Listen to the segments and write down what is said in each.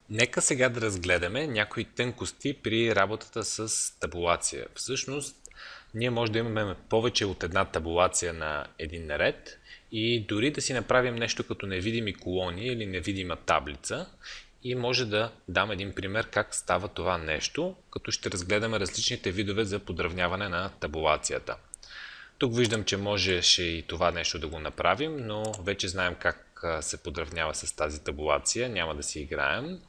Нека сега да разгледаме някои тънкости при работата с табулация. Всъщност, ние може да имаме повече от една табулация на един ред и дори да си направим нещо като невидими колони или невидима таблица и може да дам един пример как става това нещо, като ще разгледаме различните видове за подравняване на табулацията. Тук виждам, че можеше и това нещо да го направим, но вече знаем как се подравнява с тази табулация, няма да си играем.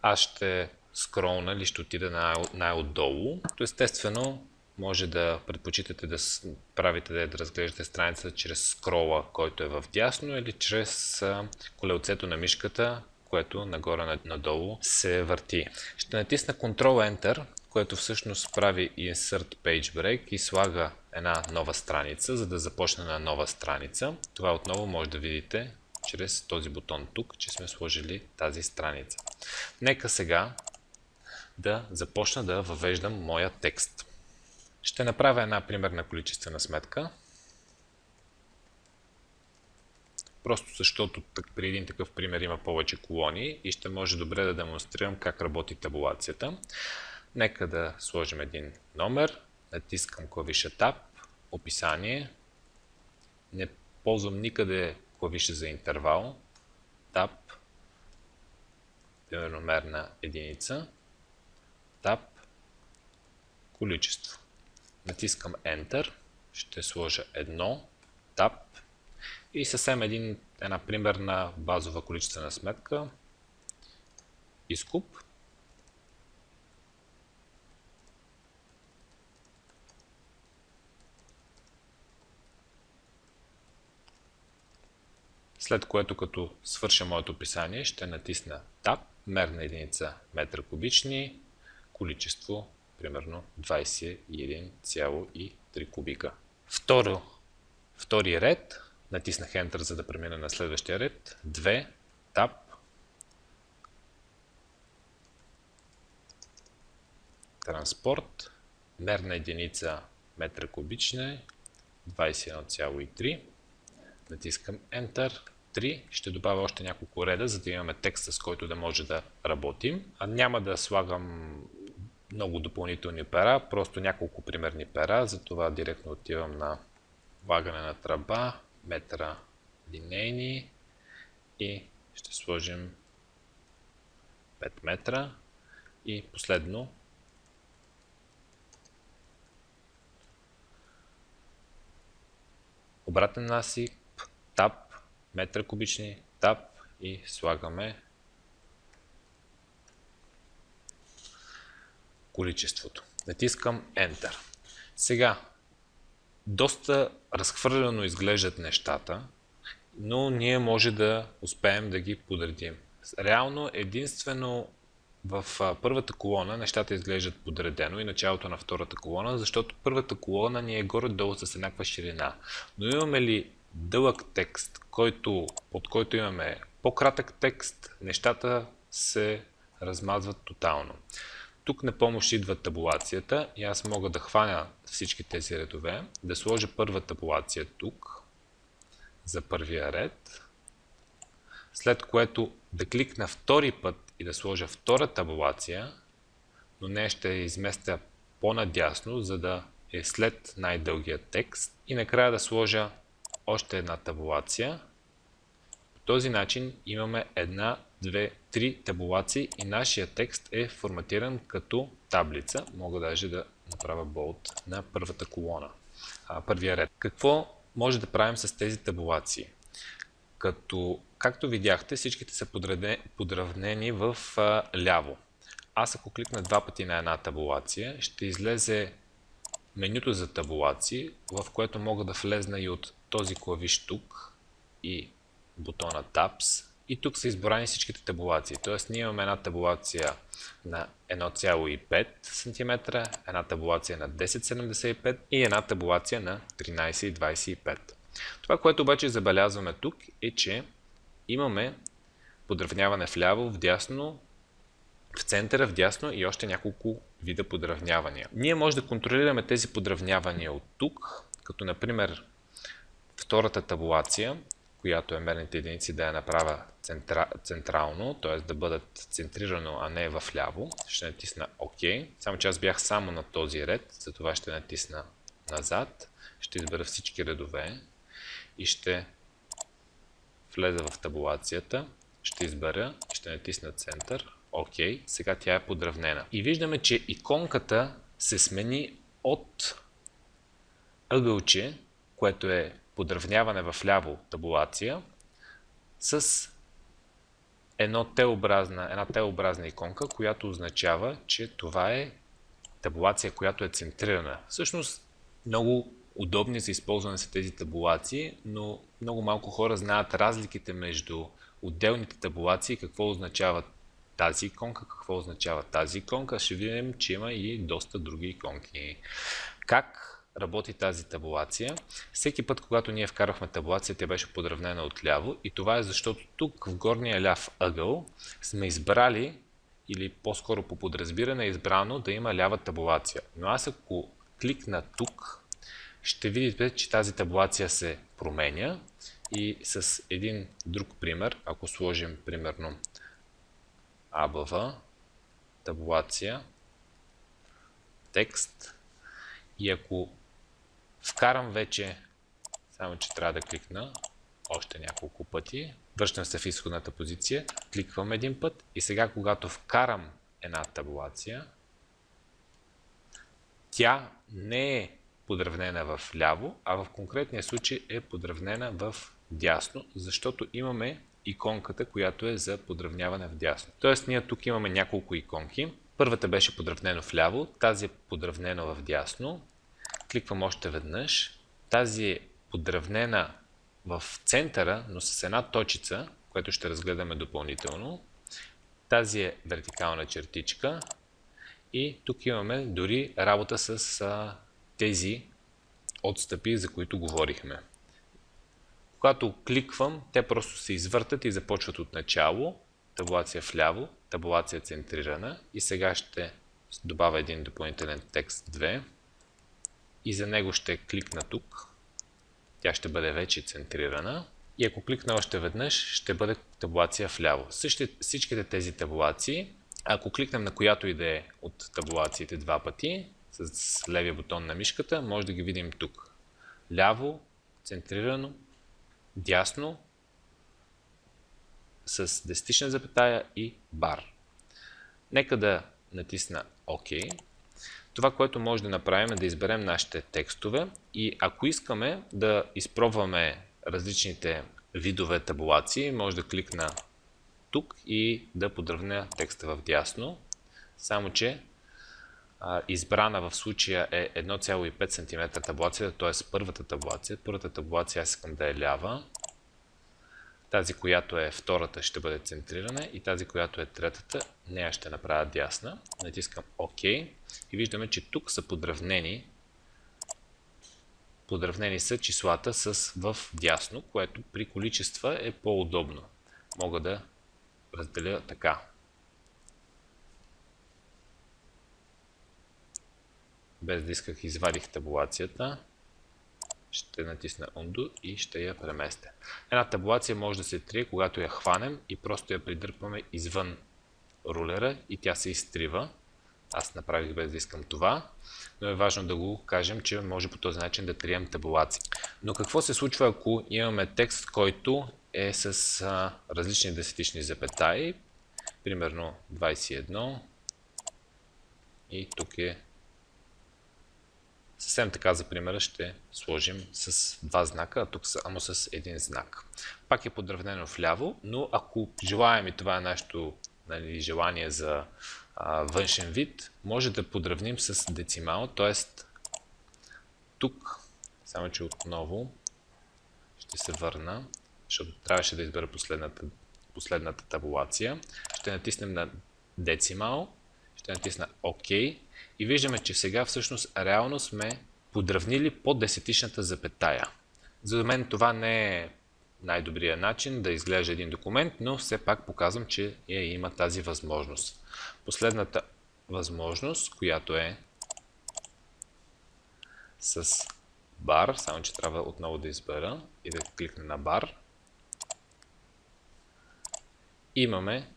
Аз ще скролна или ще отида най-отдолу. Естествено, може да предпочитате да правите да разглеждате страницата чрез скрола, който е в дясно, или чрез колелцето на мишката, което нагоре-надолу се върти. Ще натисна Ctrl-Enter, което всъщност прави Insert Page Break и слага една нова страница, за да започне на нова страница. Това отново може да видите чрез този бутон тук, че сме сложили тази страница. Нека сега да започна да въвеждам моя текст. Ще направя една примерна количествена сметка. Просто защото при един такъв пример има повече колони и ще може добре да демонстрирам как работи табулацията. Нека да сложим един номер, натискам клавиша Tab, описание, не ползвам никъде клавиша за интервал, Tab, примерно мерна единица, Tab, количество. Натискам Enter, ще сложа 1, Tab и съвсем една примерна базова количествена сметка, изкуп. След което, като свърша моето описание, ще натисна Tab, мерна единица метра кубични, количество примерно 21,3 кубика. Втори ред, натиснах Enter, за да премина на следващия ред, 2, Tab, транспорт, мерна единица метра кубични, 21,3, натискам Enter, 3, ще добавя още няколко реда, за да имаме текста, с който да може да работим. Няма да слагам много допълнителни пера, просто няколко примерни пера, затова директно отивам на влагане на тръба, метра линейни и ще сложим 5 метра и последно обратен насип, Tab, метра кубични, Tab и слагаме количеството. Натискам Enter. Сега, доста разхвърляно изглеждат нещата, но ние може да успеем да ги подредим. Реално единствено в първата колона нещата изглеждат подредено и началото на втората колона, защото първата колона ни е горе-долу с еднаква ширина. Но имаме ли дълъг текст, под който имаме по-кратък текст, нещата се размазват тотално. Тук на помощ идва табулацията и аз мога да хвана всички тези редове, да сложа първа табулация тук, за първия ред, след което да кликна втори път и да сложа втора табулация, но не ще изместя по-надясно, за да е след най-дългия текст и накрая да сложа още една табулация. По този начин имаме 1, 2, 3 табулации и нашия текст е форматиран като таблица. Мога даже да направя болт на първата колона, първия ред. Какво може да правим с тези табулации? Както видяхте, всичките са подравнени в ляво. Аз ако кликна два пъти на една табулация, ще излезе менюто за табулации, в което мога да влезна и от този клавиш тук и бутона Tabs. И тук са избрани всичките табулации. Тоест ние имаме една табулация на 1,5 см, една табулация на 10,75 и една табулация на 13,25. Това, което обаче забелязваме тук е, че имаме подравняване вляво, вдясно, в центъра, вдясно и още няколко вида подравнявания. Ние може да контролираме тези подравнявания от тук, като например втората табулация, която е мерните единици, да я направя централно, т.е. да бъдат центрирано, а не в ляво. Ще натисна OK. Само че аз бях само на този ред, затова ще натисна назад. Ще избера всички редове и ще влеза в табулацията. Ще избера, ще натисна център. OK. Сега тя е подравнена. И виждаме, че иконката се смени от ъгълче, което е подравняване в ляво табулация, с една Т-образна иконка, която означава, че това е табулация, която е центрирана. Всъщност много удобни за използване са тези табулации, но много малко хора знаят разликите между отделните табулации, какво означава тази иконка, какво означава тази иконка. Ще видим, че има и доста други иконки. Как работи тази табулация? Всеки път, когато ние вкарахме табулация, тя беше подравнена отляво и това е защото тук в горния ляв ъгъл сме избрали, или по-скоро по подразбиране е избрано да има лява табулация. Но аз ако кликна тук, ще видите, че тази табулация се променя и с един друг пример, ако сложим примерно АБВ, табулация, текст и ако вкарам вече, само че трябва да кликна още няколко пъти, връщам се в изходната позиция, кликвам един път и сега когато вкарам една табулация, тя не е подравнена в ляво, а в конкретния случай е подравнена в дясно, защото имаме иконката, която е за подравняване в дясно. Тоест ние тук имаме няколко иконки. Първата беше подравнена в ляво, тази е подравнена в дясно. Кликвам още веднъж. Тази е подравнена в центъра, но с една точица, което ще разгледаме допълнително. Тази е вертикална чертичка. И тук имаме дори работа с тези отстъпи, за които говорихме. Когато кликвам, те просто се извъртат и започват от начало. Табулация вляво, табулация центрирана. И сега ще добавя един допълнителен текст 2. И за него ще кликна тук. Тя ще бъде вече центрирана. И ако кликна още веднъж, ще бъде табулация вляво. Всичките тези табулации, ако кликнем на която и да е от табулациите два пъти, с левия бутон на мишката, може да ги видим тук. Ляво, центрирано, дясно, с десетична запетая и бар. Нека да натисна OK. Това, което може да направим е да изберем нашите текстове и ако искаме да изпробваме различните видове табулации, може да кликна тук и да подравня текста в дясно. Само че избрана в случая е 1,5 см табулация, т.е. първата табулация. Първата табулация аз искам да е лява. Тази, която е втората, ще бъде центрирана и тази, която е третата, нея ще направя дясна. Натискам OK и виждаме, че тук са подравнени. Подравнени са числата в дясно, което при количества е по-удобно. Мога да разделя така. Без да исках, извадих табулацията. Ще натисна Undo и ще я преместя. Една табулация може да се трие, когато я хванем и просто я придърпаме извън рулера и тя се изтрива. Аз направих без да искам това, но е важно да го кажем, че може по този начин да трием табулации. Но какво се случва, ако имаме текст, който е с различни десетични запетаи, примерно 21 и тук е съвсем така за примера ще сложим с два знака, а тук само с един знак. Пак е подравнено вляво, но ако желаем и това е нашето желание за външен вид, може да подравним с децимал, т.е. тук, само че отново ще се върна, защото трябваше да избера последната табулация. Ще натиснем на децимал, ще натисна OK и виждаме, че сега всъщност реално сме подравнили по десетичната запетая. За мен това не е най-добрият начин да изглежда един документ, но все пак показвам, че има тази възможност. Последната възможност, която е с бар, само че трябва отново да избера и да кликна на бар. имаме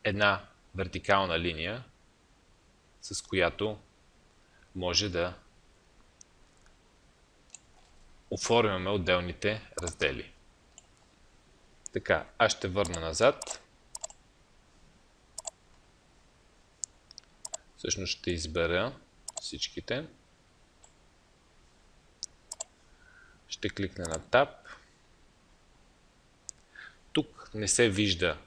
една вертикална линия, с която може да оформяме отделните раздели. Така, аз ще върна назад. Всъщност ще избера всичките. Ще кликна на Tab. Тук не се вижда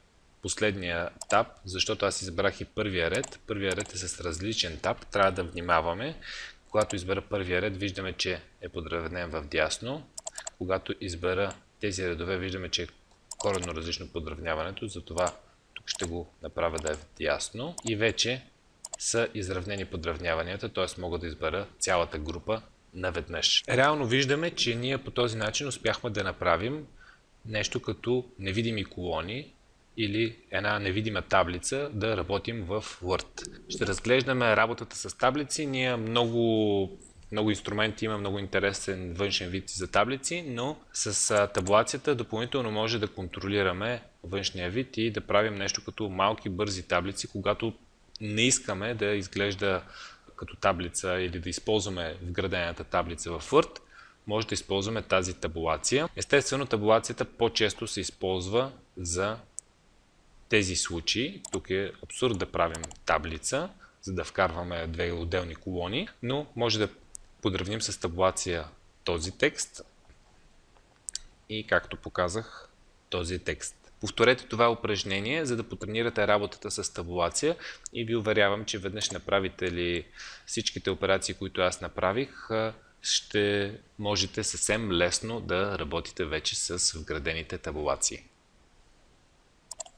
последния таб, защото аз избрах и първия ред. Първия ред е с различен таб. Трябва да внимаваме. Когато избера първия ред, виждаме, че е подравнен в дясно. Когато избера тези редове, виждаме, че е коренно различно подравняването. Затова тук ще го направя да е в дясно. И вече са изравнени подравняванията, т.е. мога да избера цялата група наведнъж. Реално виждаме, че ние по този начин успяхме да направим нещо като невидими колони или една невидима таблица да работим в Word. Ще разглеждаме работата с таблици. Ние много инструменти има, много интересен външен вид за таблици, но с таблацията допълнително може да контролираме външния вид и да правим нещо като малки бързи таблици, когато не искаме да изглежда като таблица или да използваме вградената таблица в Word, може да използваме тази табулация. Естествено, табулацията по-често се използва за тези случаи. Тук е абсурд да правим таблица, за да вкарваме две отделни колони, но може да подравним с табулация този текст и, както показах, този текст. Повторете това упражнение, за да потренирате работата с табулация и ви уверявам, че веднъж направите ли всичките операции, които аз направих, ще можете съвсем лесно да работите вече с вградените табулации.